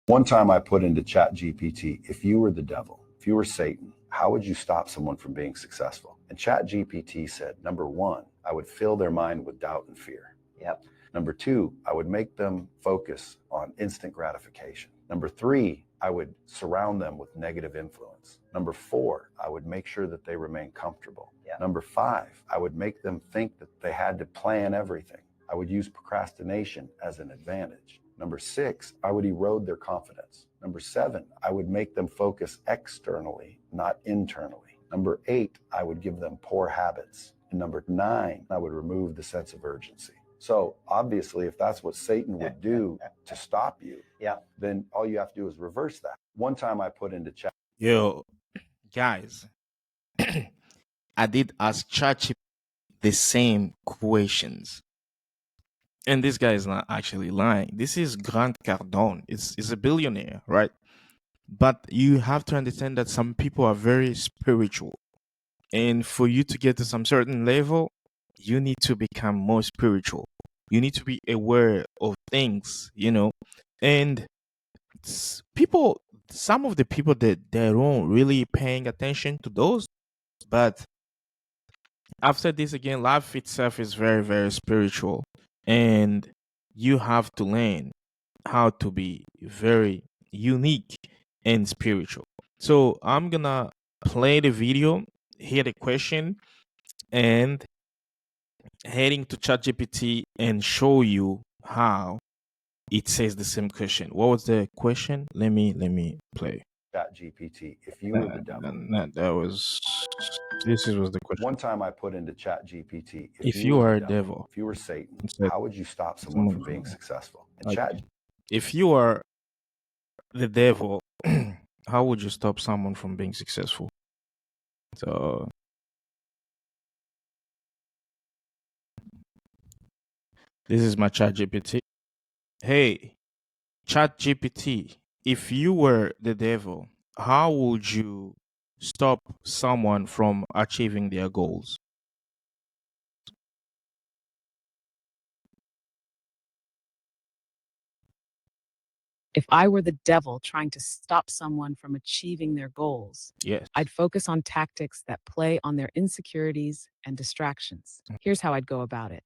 One time I put into ChatGPT, if you were the devil, if you were Satan, how would you stop someone from being successful? And ChatGPT said, number one, I would fill their mind with doubt and fear. Yep. Number two, I would make them focus on instant gratification. Number three, I would surround them with negative influence. Number four, I would make sure that they remain comfortable. Yeah. Number five, I would make them think that they had to plan everything. I would use procrastination as an advantage. Number six, I would erode their confidence. Number seven, I would make them focus externally, not internally. Number eight, I would give them poor habits. And number nine, I would remove the sense of urgency. So obviously, if that's what Satan would do to stop you, Yeah. then all you have to do is reverse that. One time I put into chat. Yo, guys, I did ask ChatGPT the same questions. And this guy is not actually lying. This is Grant Cardone. It's a billionaire, right? But you have to understand that some people are very spiritual. And for you to get to some certain level, you need to become more spiritual. You need to be aware of things, And people, some of the people that they don't really paying attention to those, but after this again, life itself is very, very spiritual. And you have to learn how to be very unique and spiritual. So I'm gonna play the video, hear the question, and heading to ChatGPT and show you how it says the same question. What was the question? Let me play. ChatGPT, if you were the devil. This was the question. One time I put into ChatGPT, If you were are a the devil, if you were Satan, instead how would you stop someone from being successful? And like, if you are the devil, how would you stop someone from being successful? So this is my ChatGPT. Hey, ChatGPT, if you were the devil, how would you stop someone from achieving their goals? If I were the devil trying to stop someone from achieving their goals, Yes. I'd focus on tactics that play on their insecurities and distractions. Here's how I'd go about it.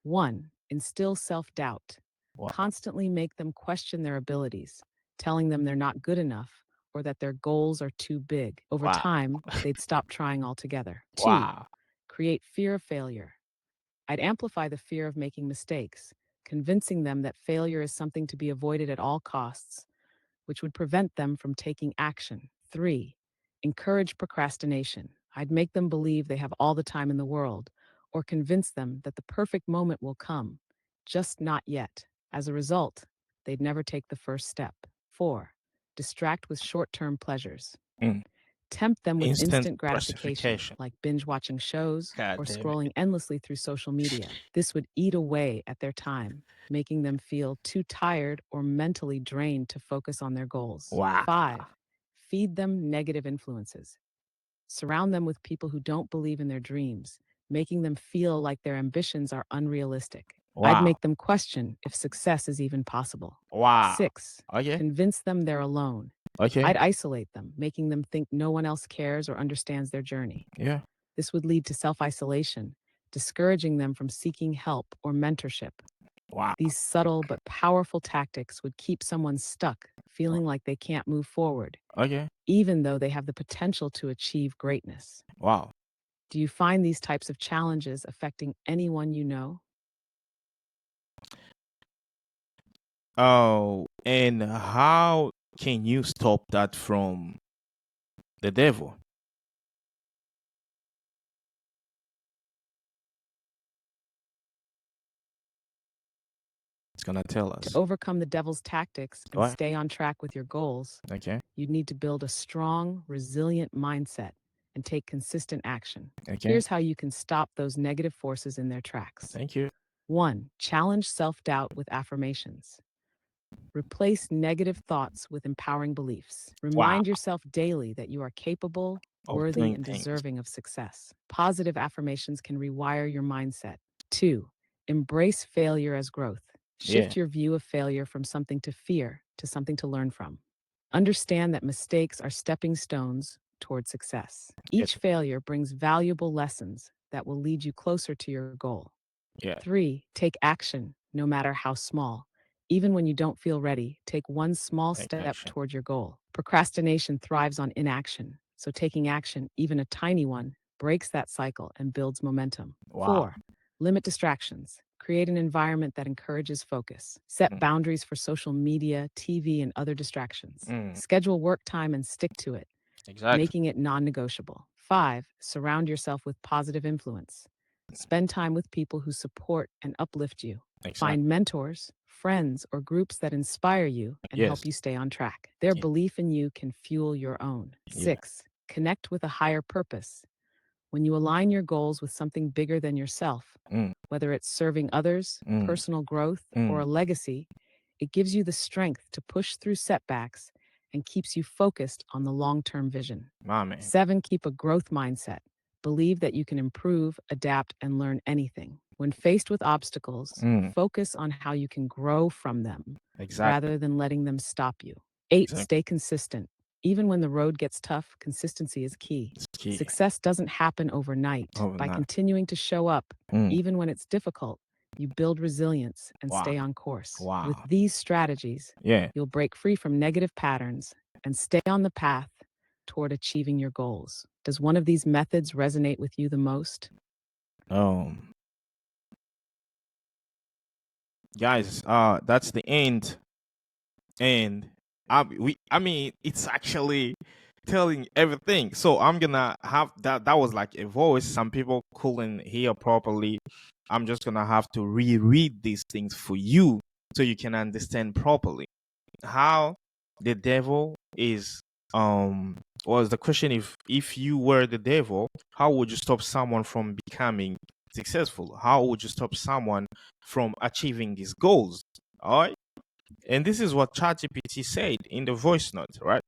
1. Instill self-doubt. Wow. Constantly make them question their abilities, telling them they're not good enough or that their goals are too big. Over Wow. time, they'd stop trying altogether. 2. Wow. Create fear of failure. I'd amplify the fear of making mistakes, convincing them that failure is something to be avoided at all costs, which would prevent them from taking action. 3. Encourage procrastination. I'd make them believe they have all the time in the world, or convince them that the perfect moment will come, just not yet. As a result, they'd never take the first step. 4. Distract with short-term pleasures. Mm. Tempt them with Instant instant gratification, gratification. like binge watching shows God or damn it. scrolling endlessly through social media. This would eat away at their time, making them feel too tired or mentally drained to focus on their goals. Wow. 5. Feed them negative influences. Surround them with people who don't believe in their dreams, making them feel like their ambitions are unrealistic. I'd Wow. make them question if success is even possible. Wow. 6. Okay. Convince them they're alone. Okay. I'd isolate them, making them think no one else cares or understands their journey. Yeah. This would lead to self-isolation, discouraging them from seeking help or mentorship. Wow. These subtle but powerful tactics would keep someone stuck, feeling like they can't move forward, Okay. even though they have the potential to achieve greatness. Wow. Do you find these types of challenges affecting anyone you know? Oh, and how can you stop that from the devil? It's gonna tell us. To overcome the devil's tactics and What? stay on track with your goals, Okay. you'd need to build a strong, resilient mindset and take consistent action. Okay. Here's how you can stop those negative forces in their tracks. Thank you. 1. Challenge self-doubt with affirmations. Replace negative thoughts with empowering beliefs. Remind yourself daily that you are capable, Of worthy, doing and things. deserving of success. Positive affirmations can rewire your mindset. 2. Embrace failure as growth. Shift Yeah. your view of failure from something to fear to something to learn from. Understand that mistakes are stepping stones toward success. Each failure brings valuable lessons that will lead you closer to your goal. Yeah. 3, take action, no matter how small. Even when you don't feel ready, take one small Take step action. toward your goal. Procrastination thrives on inaction, so taking action, even a tiny one, breaks that cycle and builds momentum. Wow. 4, limit distractions. Create an environment that encourages focus. Set Mm. boundaries for social media, TV, and other distractions. Mm. Schedule work time and stick to it, Exactly. making it non negotiable. 5, surround yourself with positive influence. Spend time with people who support and uplift you. Exactly. Find mentors, friends, or groups that inspire you and Yes. help you stay on track. Their Yeah. belief in you can fuel your own. Yeah. 6, connect with a higher purpose. When you align your goals with something bigger than yourself, Mm. whether it's serving others, Mm. personal growth, or a Mm. legacy, it gives you the strength to push through setbacks and keeps you focused on the long-term vision. My man. 7, keep a growth mindset. Believe that you can improve, adapt, and learn anything. When faced with obstacles, Mm. focus on how you can grow from them Exactly. rather than letting them stop you. 8, Exactly. stay consistent. Even when the road gets tough, consistency is key. It's key. Success doesn't happen overnight. By Overnight. continuing to show up, Mm. even when it's difficult, you build resilience and Wow. stay on course. Wow. With these strategies, Yeah. you'll break free from negative patterns and stay on the path toward achieving your goals. Does one of these methods resonate with you the most? Guys, that's the end. And I mean, it's actually telling everything. So I'm gonna have that was like a voice. Some people couldn't hear properly. I'm just gonna have to reread these things for you so you can understand properly how the devil is. Was the question, if you were the devil, how would you stop someone from becoming successful? How would you stop someone from achieving these goals? All right. And this is what ChatGPT said in the voice note, right?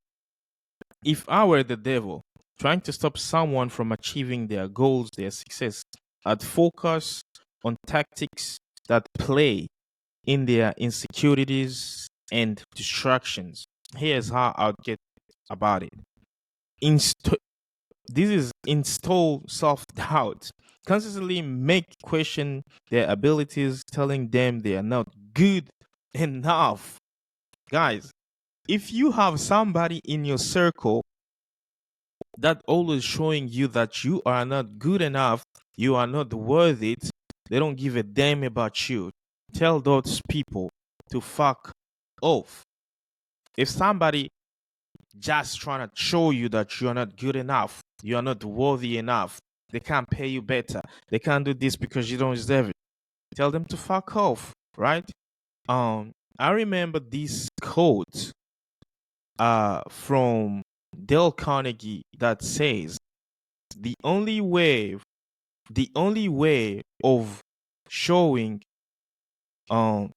If I were the devil trying to stop someone from achieving their goals, their success, I'd focus on tactics that play in their insecurities and distractions. Here's how I'd get about it. This is install self-doubt. Consistently make question their abilities, telling them they are not good enough. Guys, if you have somebody in your circle that always showing you that you are not good enough, you are not worth it, they don't give a damn about you, tell those people to fuck off. If somebody just trying to show you that you are not good enough, you are not worthy enough, they can't pay you better, they can't do this because you don't deserve it, tell them to fuck off, right? I remember this quote from Dale Carnegie that says the only way the only way of showing um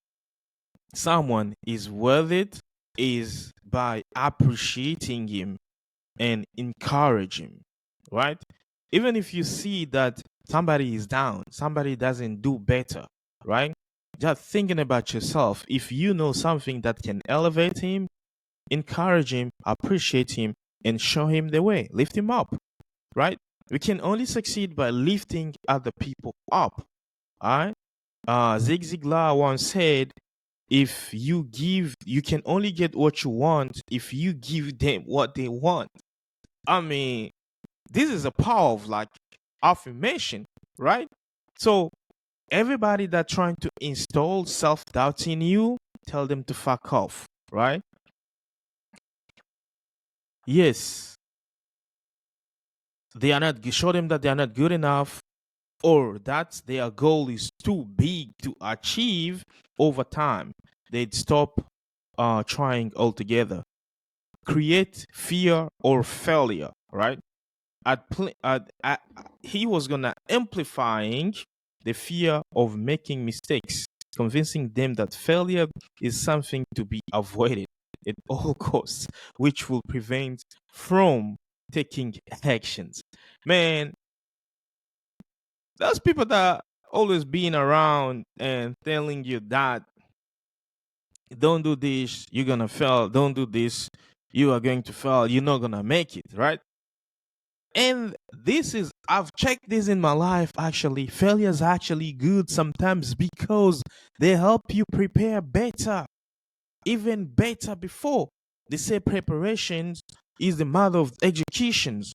someone is worth it is by appreciating him and encourage him, right? Even if you see that somebody is down, somebody doesn't do better, right? Just thinking about yourself, if you know something that can elevate him, encourage him, appreciate him, and show him the way, lift him up, right? We can only succeed by lifting other people up, all right? Zig Ziglar once said, if you give, you can only get what you want if you give them what they want. I mean, this is a power of like affirmation, right? So everybody that trying to install self-doubt in you, tell them to fuck off, right? Yes, they are not, show them that they are not good enough or that their goal is too big to achieve. Over time they'd stop trying altogether. Create fear or failure, right? He was gonna amplifying the fear of making mistakes, convincing them that failure is something to be avoided at all costs, which will prevent from taking actions. Man, those people that always being around and telling you that don't do this, you're gonna fail. Don't do this, you are going to fail. You're not gonna make it, right? And this is, I've checked this in my life actually. Failure is actually good sometimes because they help you prepare better, even better before. They say preparations is the mother of executions.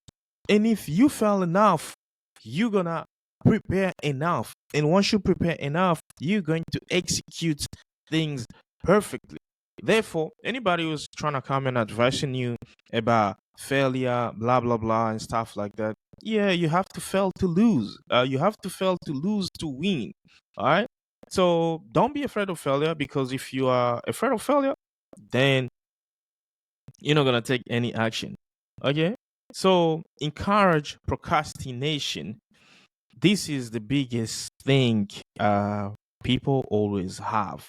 And if you fail enough, you're gonna prepare enough. And once you prepare enough, you're going to execute things perfectly. Therefore, anybody who's trying to come and advising you about failure, blah blah blah, and stuff like that, yeah, you have to fail to lose. You have to fail to lose to win. All right. So don't be afraid of failure, because if you are afraid of failure, then you're not gonna take any action. Okay. So encourage procrastination. This is the biggest thing people always have.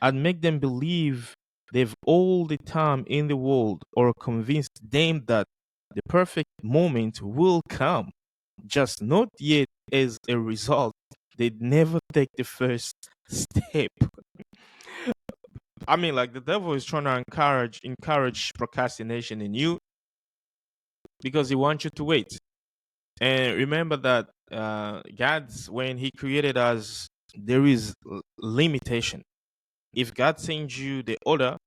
And make them believe they've all the time in the world, or convince them that the perfect moment will come, just not yet. As a result, they never take the first step. I mean, like, the devil is trying to encourage procrastination in you because he wants you to wait. And remember that God's, when He created us, there is limitation. If God sends you the order,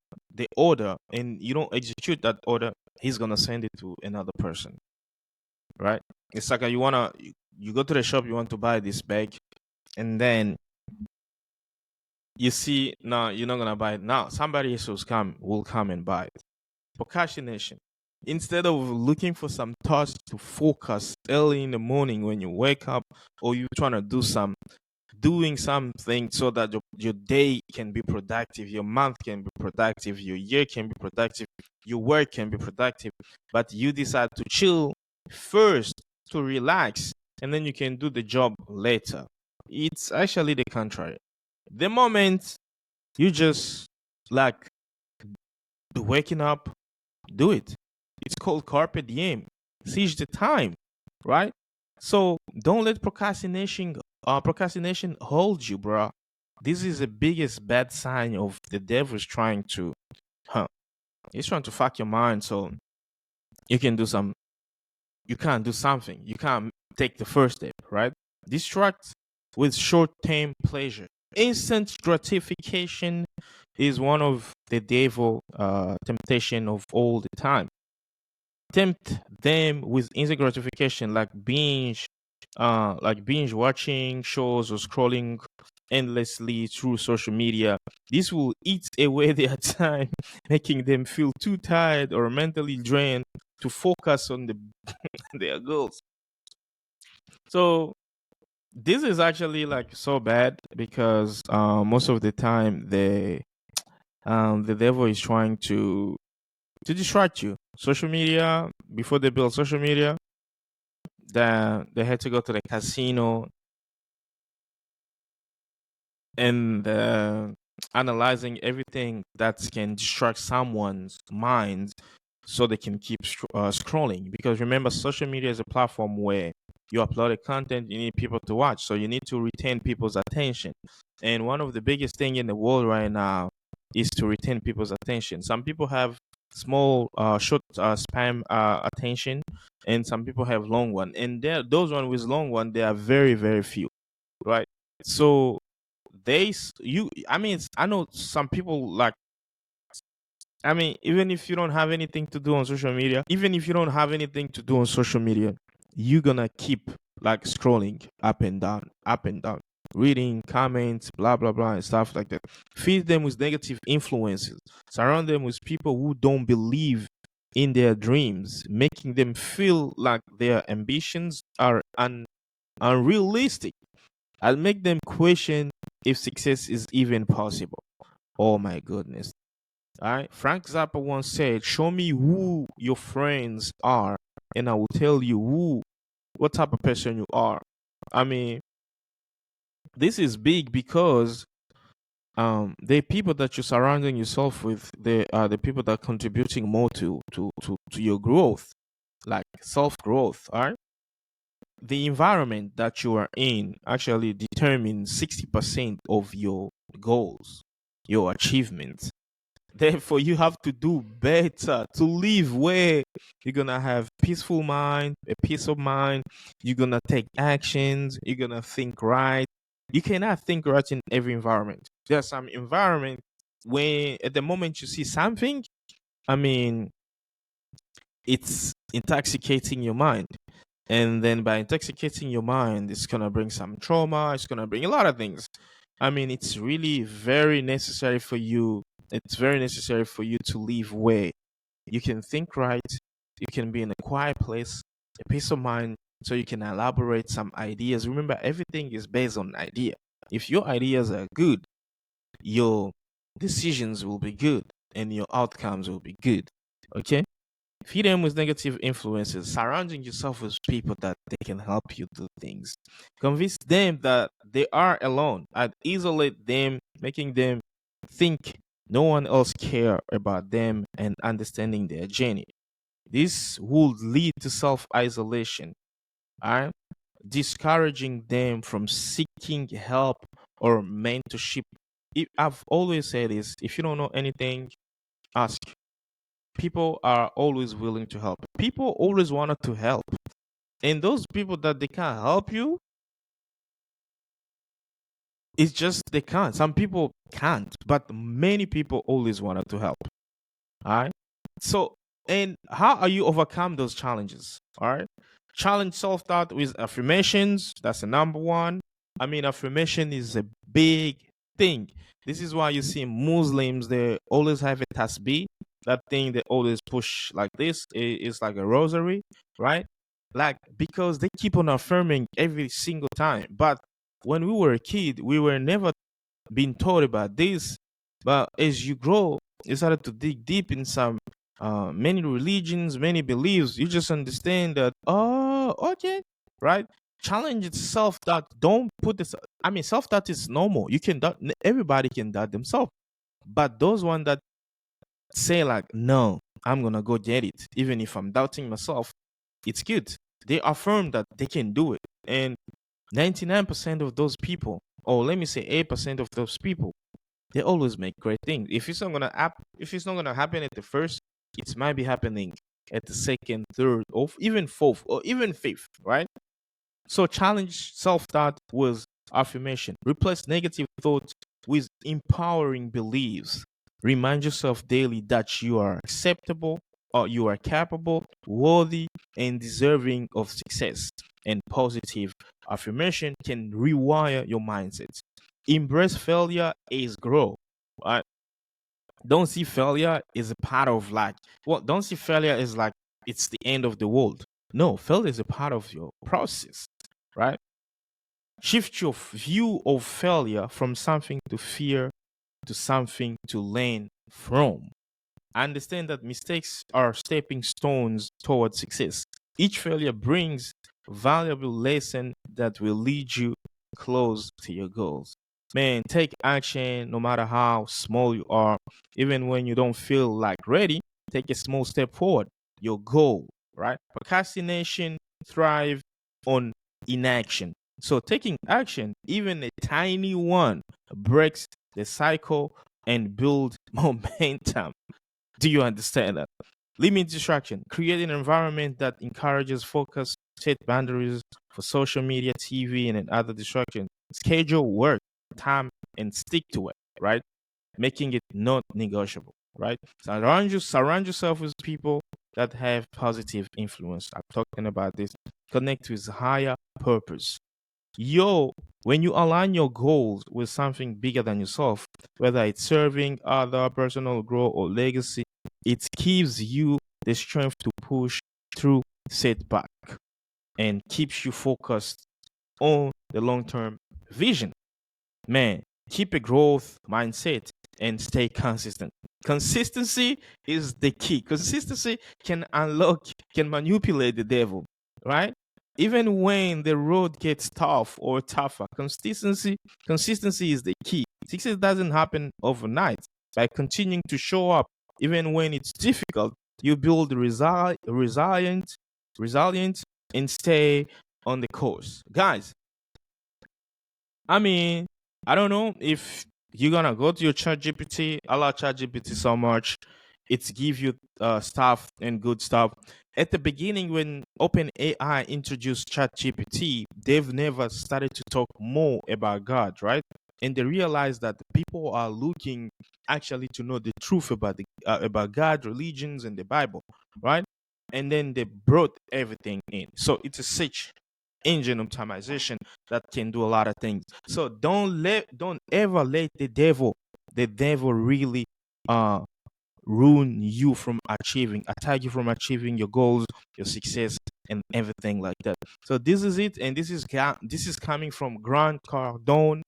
and you don't execute that order, He's gonna send it to another person, right? It's like you go to the shop, you want to buy this bag, and then you see, no, you're not gonna buy it now. Somebody else will come and buy it. Procrastination. Instead of looking for some thoughts to focus early in the morning when you wake up, or you trying to doing something so that your day can be productive, your month can be productive, your year can be productive, your work can be productive, but you decide to chill first, to relax, and then you can do the job later. It's actually the contrary. The moment you just, like, waking up, do it. It's called carpe diem. Seize the time, right? So don't let procrastination hold you, bro. This is the biggest bad sign of the devil's trying to, huh? He's trying to fuck your mind, so you can do some. You can't do something. You can't take the first step, right? Distract with short-term pleasure. Instant gratification is one of the devil temptation of all the time. Tempt them with instant gratification, like binge watching shows or scrolling endlessly through social media. This will eat away their time, making them feel too tired or mentally drained to focus on their goals. So this is actually like so bad because most of the time the devil is trying to distract you. Social media, before they build social media, they had to go to the casino and analyzing everything that can distract someone's mind so they can keep scrolling. Because remember, social media is a platform where you upload a content, you need people to watch, so you need to retain people's attention. And one of the biggest thing in the world right now is to retain people's attention. Some people have small short spam attention, and some people have long one, and those one with long one, they are very very few, right? So I mean, I know some people, like, I mean, even if you don't have anything to do on social media, you're gonna keep, like, scrolling up and down, reading comments, blah blah blah, and stuff like that. Feed them with negative influences. Surround them with people who don't believe in their dreams, making them feel like their ambitions are unrealistic. I'll make them question if success is even possible. Oh my goodness. All right. Frank Zappa once said, "Show me who your friends are, and I will tell you what type of person you are." I mean, this is big because the people that you're surrounding yourself with, they are the people that are contributing more to your growth, like self growth. All right. The environment that you are in actually determines 60% of your goals, your achievements. Therefore, you have to do better to live where you're gonna have peaceful mind, a peace of mind. You're gonna take actions. You're gonna think right. You cannot think right in every environment. There's some environment when at the moment you see something, I mean, it's intoxicating your mind. And then by intoxicating your mind, it's gonna bring some trauma, it's gonna bring a lot of things. I mean, it's really very necessary for you. It's very necessary for you to live where you can think right, you can be in a quiet place, a peace of mind, so you can elaborate some ideas. Remember, everything is based on idea. If your ideas are good, your decisions will be good and your outcomes will be good. Okay? Feed them with negative influences, surrounding yourself with people that they can help you do things. Convince them that they are alone and isolate them, making them think no one else care about them and understanding their journey. This would lead to self-isolation, all right? Discouraging them from seeking help or mentorship. I've always said this, if you don't know anything, ask. People are always willing to help. People always wanted to help. And those people that they can't help you, it's just they can't. Some people can't, but many people always wanted to help. All right. So, and how are you overcome those challenges? All right. Challenge self doubt with affirmations. That's the number one. I mean, affirmation is a big thing. This is why you see Muslims, they always have a tasbih. That thing they always push like this is like a rosary, right? Like, because they keep on affirming every single time. But when we were a kid, we were never been taught about this. But as you grow, you started to dig deep in some many religions, many beliefs. You just understand that, oh, okay, right? Challenge itself that don't put this. I mean, self doubt is normal. You can doubt, everybody can doubt themselves. But those one that say like, no, I'm gonna go get it, even if I'm doubting myself, it's good. They affirm that they can do it, and 99% of those people, or let me say 8% of those people, they always make great things. If it's not gonna happen at the first, it might be happening at the second, third, or even fourth, or even fifth, right? So challenge self-doubt with affirmation. Replace negative thoughts with empowering beliefs. Remind yourself daily that you are acceptable, or you are capable, worthy, and deserving of success. And positive affirmation can rewire your mindset. Embrace failure as growth. Right? Don't see failure as a part of like, well, don't see failure as like it's the end of the world. No, failure is a part of your process, right? Shift your view of failure from something to fear to something to learn from. Understand that mistakes are stepping stones towards success. Each failure brings valuable lesson that will lead you close to your goals. Man, take action no matter how small you are. Even when you don't feel like ready, take a small step forward. Your goal, right? Procrastination thrive on inaction. So taking action, even a tiny one, breaks the cycle and build momentum. Do you understand that? Limit distraction. Create an environment that encourages focus, set boundaries for social media, TV, and other distractions. Schedule work, time, and stick to it, right? Making it not negotiable, right? Surround yourself with people that have positive influence. I'm talking about this. Connect with higher purpose. Yo, when you align your goals with something bigger than yourself, whether it's serving other, personal growth, or legacy, it gives you the strength to push through setback and keeps you focused on the long-term vision. Man, keep a growth mindset and stay consistent. Consistency is the key. Consistency can unlock, can manipulate the devil, right? Even when the road gets tough or tougher, consistency is the key. Success doesn't happen overnight. By continuing to show up, even when it's difficult, you build resilient, and stay on the course. Guys, I mean, I don't know if you're gonna go to your ChatGPT. I love ChatGPT so much. It's give you stuff and good stuff. At the beginning, when OpenAI introduced ChatGPT, they've never started to talk more about God, right? And they realized that people are looking actually to know the truth about God, religions, and the Bible, right? And then they brought everything in. So it's a search engine optimization that can do a lot of things. So don't ever let the devil really uh ruin you from achieving, attack you from achieving your goals, your success, and everything like that. So this is it, and this is coming from Grant Cardone.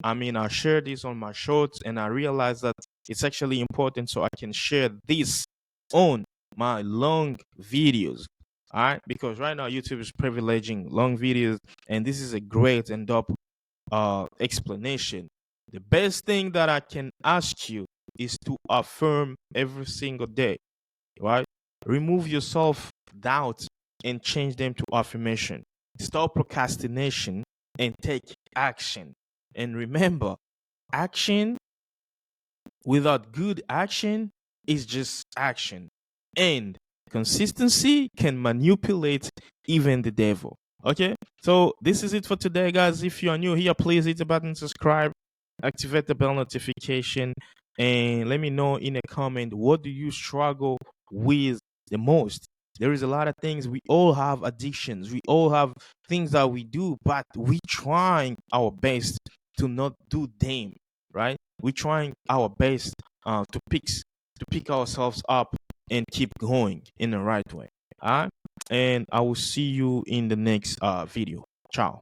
I mean, I share this on my shorts, and I realize that it's actually important, so I can share this on my long videos. All right, because right now YouTube is privileging long videos, and this is a great and dope explanation. The best thing that I can ask you is to affirm every single day, right? Remove your self doubt and change them to affirmation. Stop procrastination and take action. And remember, action without good action is just action. And consistency can manipulate even the devil. Okay? So this is it for today, guys. If you are new here, please hit the button, subscribe, activate the bell notification, and let me know in a comment, what do you struggle with the most? There is a lot of things. We all have addictions. We all have things that we do, but we trying our best to not do them, right? We're trying our best to pick ourselves up and keep going in the right way. All right. And I will see you in the next video. Ciao.